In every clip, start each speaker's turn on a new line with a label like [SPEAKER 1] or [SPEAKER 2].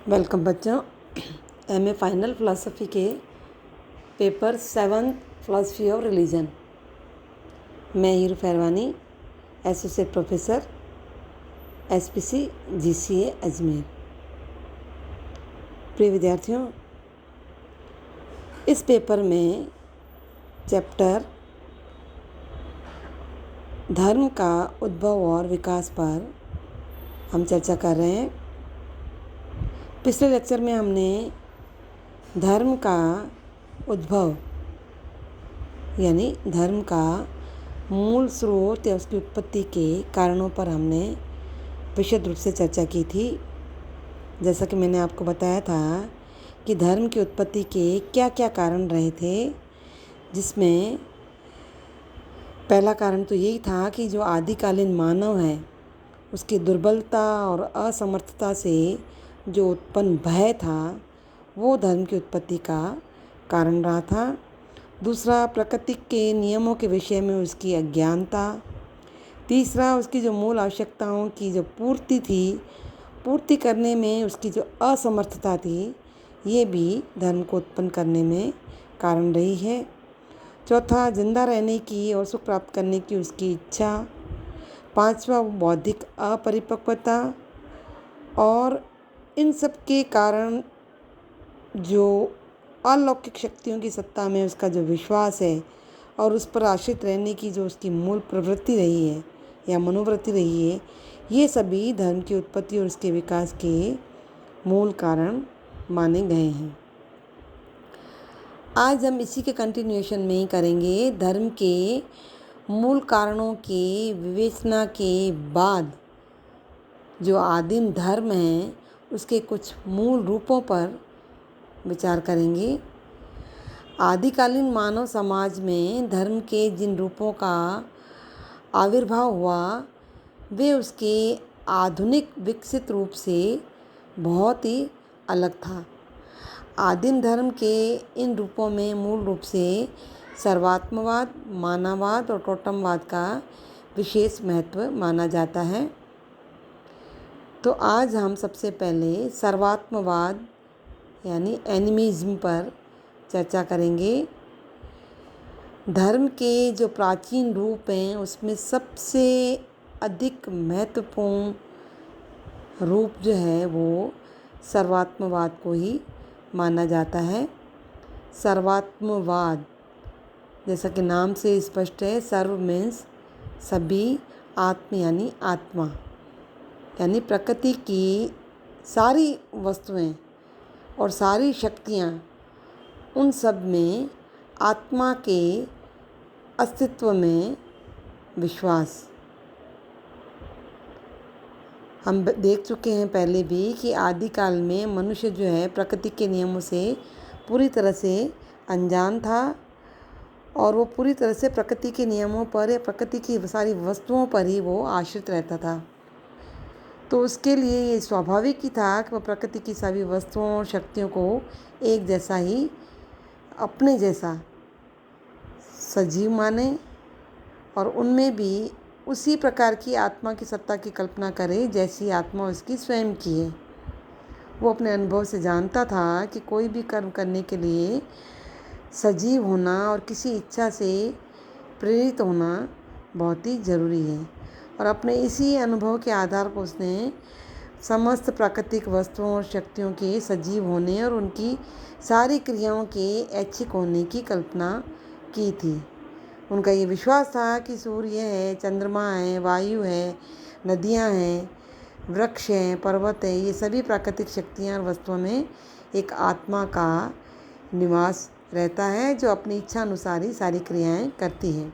[SPEAKER 1] Welcome बच्चों। MA final philosophy के paper 7 philosophy of religion. मैं Heeru Pherwani, associate professor, SPC GCA Ajmer. प्रिय विद्यार्थियों, इस पेपर में चैप्टर धर्म का उद्भव और विकास पर हम चर्चा कर रहे हैं। पिछले लेक्चर में हमने धर्म का उद्भव यानी धर्म का मूल स्रोत या उसकी उत्पत्ति के कारणों पर हमने विशद रूप से चर्चा की थी। जैसा कि मैंने आपको बताया था कि धर्म की उत्पत्ति के क्या क्या कारण रहे थे, जिसमें पहला कारण तो यही था कि जो आदिकालीन मानव है उसकी दुर्बलता और असमर्थता से जो उत्पन्न भय था वो धर्म की उत्पत्ति का कारण रहा था। दूसरा, प्रकृति के नियमों के विषय में उसकी अज्ञानता। तीसरा, उसकी जो मूल आवश्यकताओं की जो पूर्ति करने में उसकी जो असमर्थता थी, ये भी धर्म को उत्पन्न करने में कारण रही है। चौथा, जिंदा रहने की और सुख प्राप्त करने की उसकी इच्छा। पांचवा, बौद्धिक अपरिपक्वता। और इन सब के कारण जो अलौकिक शक्तियों की सत्ता में उसका जो विश्वास है और उस पर आश्रित रहने की जो उसकी मूल प्रवृत्ति रही है या मनोवृत्ति रही है, ये सभी धर्म की उत्पत्ति और उसके विकास के मूल कारण माने गए हैं। आज हम इसी के कंटिन्यूएशन में ही करेंगे। धर्म के मूल कारणों की विवेचना के बाद जो आदिम धर्म है उसके कुछ मूल रूपों पर विचार करेंगे। आदिकालीन मानव समाज में धर्म के जिन रूपों का आविर्भाव हुआ वे उसके आधुनिक विकसित रूप से बहुत ही अलग था। आदिम धर्म के इन रूपों में मूल रूप से सर्वात्मवाद, मानववाद और टोटमवाद का विशेष महत्व माना जाता है। तो आज हम सबसे पहले सर्वात्मवाद यानी एनिमिज्म पर चर्चा करेंगे। धर्म के जो प्राचीन रूप हैं उसमें सबसे अधिक महत्वपूर्ण रूप जो है वो सर्वात्मवाद को ही माना जाता है। सर्वात्मवाद, जैसा कि नाम से स्पष्ट है, सर्व मीन्स सभी, आत्म यानी आत्मा, यानी प्रकृति की सारी वस्तुएं और सारी शक्तियाँ, उन सब में आत्मा के अस्तित्व में विश्वास। हम देख चुके हैं पहले भी कि आदिकाल में मनुष्य जो है प्रकृति के नियमों से पूरी तरह से अनजान था और वो पूरी तरह से प्रकृति के नियमों पर या प्रकृति की सारी वस्तुओं पर ही वो आश्रित रहता था। तो उसके लिए ये स्वाभाविक ही था कि वह प्रकृति की सभी वस्तुओं और शक्तियों को एक जैसा ही, अपने जैसा सजीव माने और उनमें भी उसी प्रकार की आत्मा की सत्ता की कल्पना करे जैसी आत्मा उसकी स्वयं की है। वो अपने अनुभव से जानता था कि कोई भी कर्म करने के लिए सजीव होना और किसी इच्छा से प्रेरित होना बहुत ही ज़रूरी है। और अपने इसी अनुभव के आधार पर उसने समस्त प्राकृतिक वस्तुओं और शक्तियों के सजीव होने और उनकी सारी क्रियाओं के ऐच्छिक होने की कल्पना की थी। उनका ये विश्वास था कि सूर्य है, चंद्रमा है, वायु है, नदियाँ हैं, वृक्ष हैं, पर्वत है, ये सभी प्राकृतिक शक्तियाँ और वस्तुओं में एक आत्मा का निवास रहता है जो अपनी इच्छा अनुसार ही सारी क्रियाएं करती है।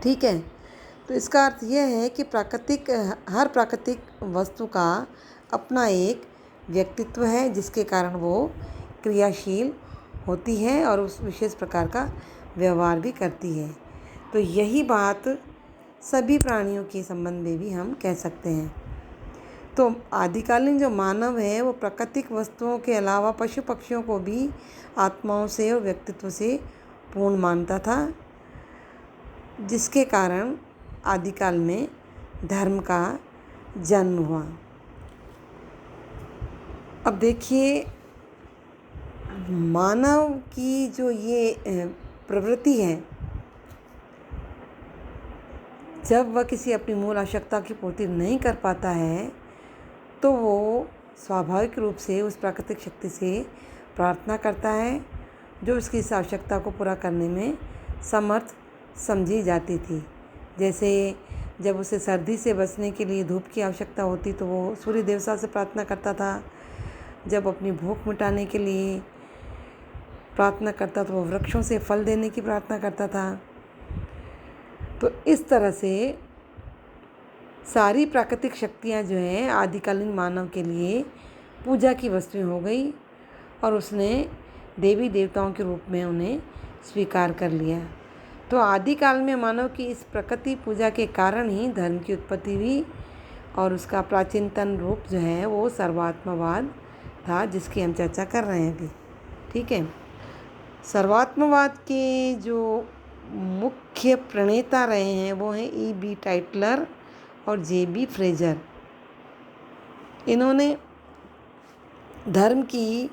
[SPEAKER 1] ठीक है, तो इसका अर्थ यह है कि हर प्राकृतिक वस्तु का अपना एक व्यक्तित्व है जिसके कारण वो क्रियाशील होती है और उस विशेष प्रकार का व्यवहार भी करती है। तो यही बात सभी प्राणियों के संबंध में भी हम कह सकते हैं। तो आदिकालीन जो मानव है वो प्राकृतिक वस्तुओं के अलावा पशु पक्षियों को भी आत्माओं से और व्यक्तित्व से पूर्ण मानता था, जिसके कारण आदिकाल में धर्म का जन्म हुआ। अब देखिए, मानव की जो ये प्रवृत्ति है, जब वह किसी अपनी मूल आवश्यकता की पूर्ति नहीं कर पाता है तो वो स्वाभाविक रूप से उस प्राकृतिक शक्ति से प्रार्थना करता है जो उसकी इस आवश्यकता को पूरा करने में समर्थ समझी जाती थी। जैसे जब उसे सर्दी से बचने के लिए धूप की आवश्यकता होती तो वो सूर्य देवता से प्रार्थना करता था। जब अपनी भूख मिटाने के लिए प्रार्थना करता तो वो वृक्षों से फल देने की प्रार्थना करता था। तो इस तरह से सारी प्राकृतिक शक्तियाँ जो हैं आदिकालीन मानव के लिए पूजा की वस्तुएं हो गई और उसने देवी देवताओं के रूप में उन्हें स्वीकार कर लिया। तो आदिकाल में मानव की इस प्रकृति पूजा के कारण ही धर्म की उत्पत्ति हुई और उसका प्राचीनतम रूप जो है वो सर्वात्मवाद था, जिसकी हम चर्चा कर रहे हैं अभी। ठीक है, सर्वात्मवाद के जो मुख्य प्रणेता रहे हैं वो हैं E.B. टाइटलर और J.B. फ्रेजर। इन्होंने धर्म की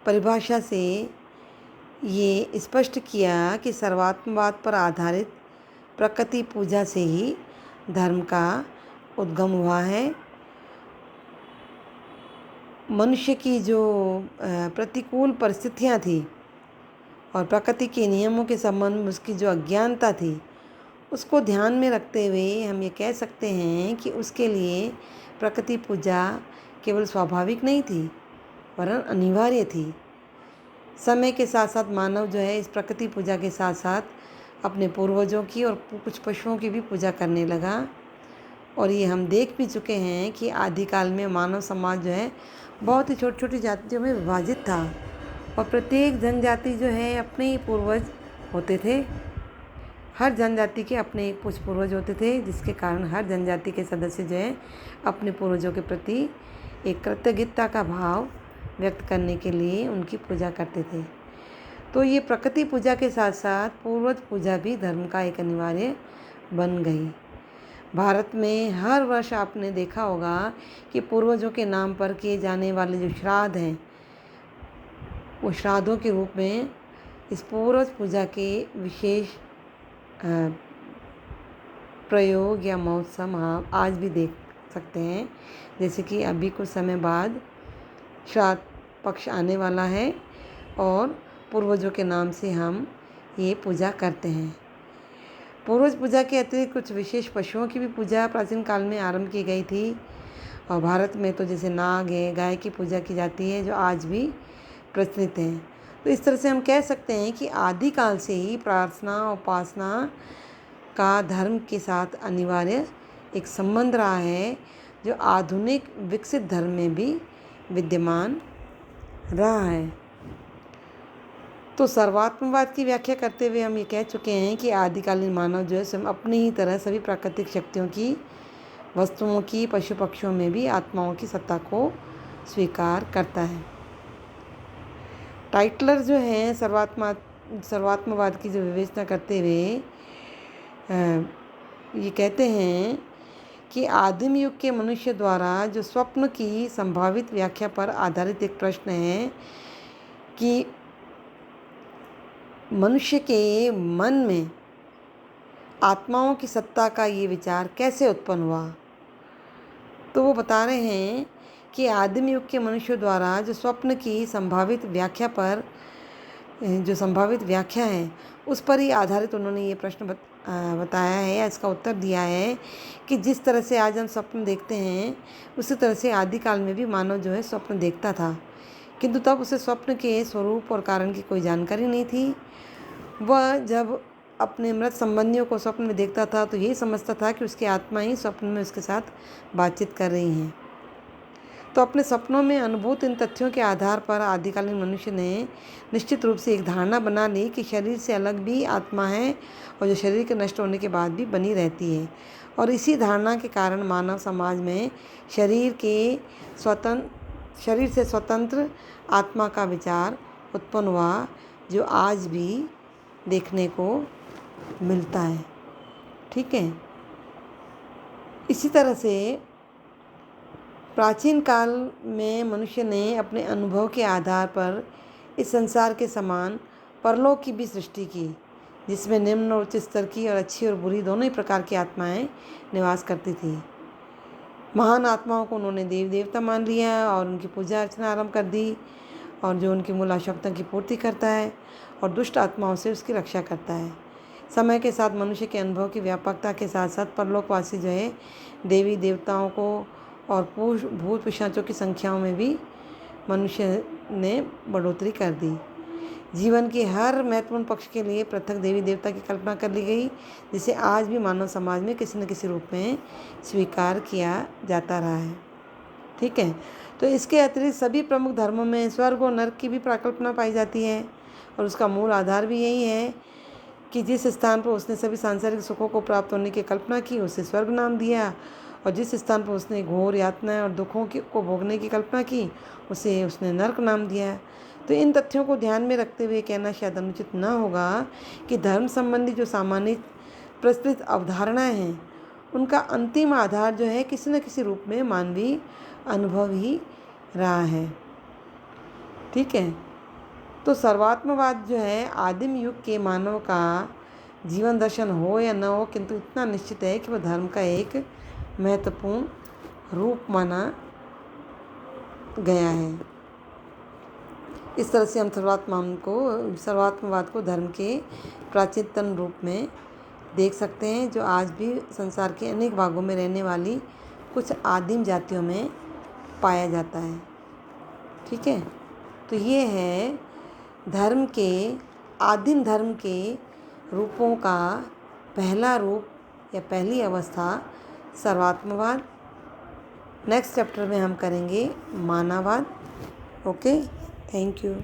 [SPEAKER 1] परिभाषा से ये स्पष्ट किया कि सर्वात्मवाद पर आधारित प्रकृति पूजा से ही धर्म का उद्गम हुआ है। मनुष्य की जो प्रतिकूल परिस्थितियाँ थी और प्रकृति के नियमों के संबंध में उसकी जो अज्ञानता थी, उसको ध्यान में रखते हुए हम ये कह सकते हैं कि उसके लिए प्रकृति पूजा केवल स्वाभाविक नहीं थी वरन अनिवार्य थी। समय के साथ साथ मानव जो है इस प्रकृति पूजा के साथ साथ अपने पूर्वजों की और कुछ पशुओं की भी पूजा करने लगा। और ये हम देख भी चुके हैं कि आदिकाल में मानव समाज जो है बहुत ही छोटी छोटी जातियों में विभाजित था और प्रत्येक जनजाति जो है अपने ही पूर्वज होते थे। हर जनजाति के अपने कुछ पूर्वज होते थे, जिसके कारण हर जनजाति के सदस्य जो है अपने पूर्वजों के प्रति एक कृतज्ञता का भाव व्यक्त करने के लिए उनकी पूजा करते थे। तो ये प्रकृति पूजा के साथ साथ पूर्वज पूजा भी धर्म का एक अनिवार्य बन गई। भारत में हर वर्ष आपने देखा होगा कि पूर्वजों के नाम पर किए जाने वाले जो श्राद्ध हैं वो श्राद्धों के रूप में इस पूर्वज पूजा के विशेष प्रयोग या महोत्सव हम आज भी देख सकते हैं। जैसे कि अभी कुछ समय बाद श्राद्ध पक्ष आने वाला है और पूर्वजों के नाम से हम ये पूजा करते हैं। पूर्वज पूजा के अतिरिक्त कुछ विशेष पशुओं की भी पूजा प्राचीन काल में आरंभ की गई थी और भारत में तो जैसे नाग है, गाय की पूजा की जाती है जो आज भी प्रचलित है। तो इस तरह से हम कह सकते हैं कि आदिकाल से ही प्रार्थना और उपासना का धर्म के साथ अनिवार्य एक संबंध रहा है जो आधुनिक विकसित धर्म में भी विद्यमान रहा है। तो सर्वात्मवाद की व्याख्या करते हुए हम ये कह चुके हैं कि आदिकालीन मानव जो है अपनी ही तरह सभी प्राकृतिक शक्तियों की, वस्तुओं की, पशु पक्षियों में भी आत्माओं की सत्ता को स्वीकार करता है। टाइटलर जो हैं सर्वात्मवाद की जो विवेचना करते हुए ये कहते हैं कि आदिम युग के मनुष्य द्वारा जो स्वप्न की संभावित व्याख्या पर आधारित एक प्रश्न है कि मनुष्य के मन में आत्माओं की सत्ता का ये विचार कैसे उत्पन्न हुआ। तो वो बता रहे हैं कि आदिम युग के मनुष्यों द्वारा जो स्वप्न की संभावित व्याख्या पर जो संभावित व्याख्या है उस पर ही आधारित उन्होंने ये प्रश्न बताया है या इसका उत्तर दिया है कि जिस तरह से आज हम स्वप्न देखते हैं उसी तरह से आदिकाल में भी मानव जो है स्वप्न देखता था, किंतु तब उसे स्वप्न के स्वरूप और कारण की कोई जानकारी नहीं थी। वह जब अपने मृत संबंधियों को स्वप्न में देखता था तो यही समझता था कि उसकी आत्मा ही स्वप्न में उसके साथ बातचीत कर रही हैं। तो अपने सपनों में अनुभूत इन तथ्यों के आधार पर आदिकालीन मनुष्य ने निश्चित रूप से एक धारणा बना ली कि शरीर से अलग भी आत्मा है और जो शरीर के नष्ट होने के बाद भी बनी रहती है। और इसी धारणा के कारण मानव समाज में शरीर से स्वतंत्र आत्मा का विचार उत्पन्न हुआ जो आज भी देखने को मिलता है। ठीक है, इसी तरह से प्राचीन काल में मनुष्य ने अपने अनुभव के आधार पर इस संसार के समान परलोक की भी सृष्टि की, जिसमें निम्न और उच्च स्तर की और अच्छी और बुरी दोनों ही प्रकार की आत्माएं निवास करती थी। महान आत्माओं को उन्होंने देव देवता मान लिया और उनकी पूजा अर्चना आरंभ कर दी, और जो उनकी मूल आवश्यकता की पूर्ति करता है और दुष्ट आत्माओं से उसकी रक्षा करता है। समय के साथ मनुष्य के अनुभव की व्यापकता के साथ साथ परलोकवासी जो है देवी देवताओं को और भूत पिशाचों की संख्याओं में भी मनुष्य ने बढ़ोतरी कर दी। जीवन के हर महत्वपूर्ण पक्ष के लिए पृथक देवी देवता की कल्पना कर ली गई, जिसे आज भी मानव समाज में किसी न किसी रूप में स्वीकार किया जाता रहा है। ठीक है, तो इसके अतिरिक्त सभी प्रमुख धर्मों में स्वर्ग और नरक की भी प्रकल्पना पाई जाती है, और उसका मूल आधार भी यही है कि जिस स्थान पर उसने सभी सांसारिक सुखों को प्राप्त होने की कल्पना की उसे स्वर्ग नाम दिया, और जिस स्थान पर उसने घोर यातनाएं और दुखों को भोगने की कल्पना की उसे उसने नरक नाम दिया। तो इन तथ्यों को ध्यान में रखते हुए कहना शायद अनुचित न होगा कि धर्म संबंधी जो सामान्य प्रचलित अवधारणाएं हैं उनका अंतिम आधार जो है किसी न किसी रूप में मानवीय अनुभव ही रहा है। ठीक है, तो सर्वात्मवाद जो है आदिम युग के मानव का जीवन दर्शन हो या न हो, किंतु इतना निश्चित है कि वह धर्म का एक महत्वपूर्ण रूप माना गया है। इस तरह से हम सर्वात्मवाद को धर्म के प्राचीनतम रूप में देख सकते हैं, जो आज भी संसार के अनेक भागों में रहने वाली कुछ आदिम जातियों में पाया जाता है। ठीक है, तो ये है आदिम धर्म के रूपों का पहला रूप या पहली अवस्था सर्वात्मवाद। नेक्स्ट चैप्टर में हम करेंगे मानववाद। Okay, thank you.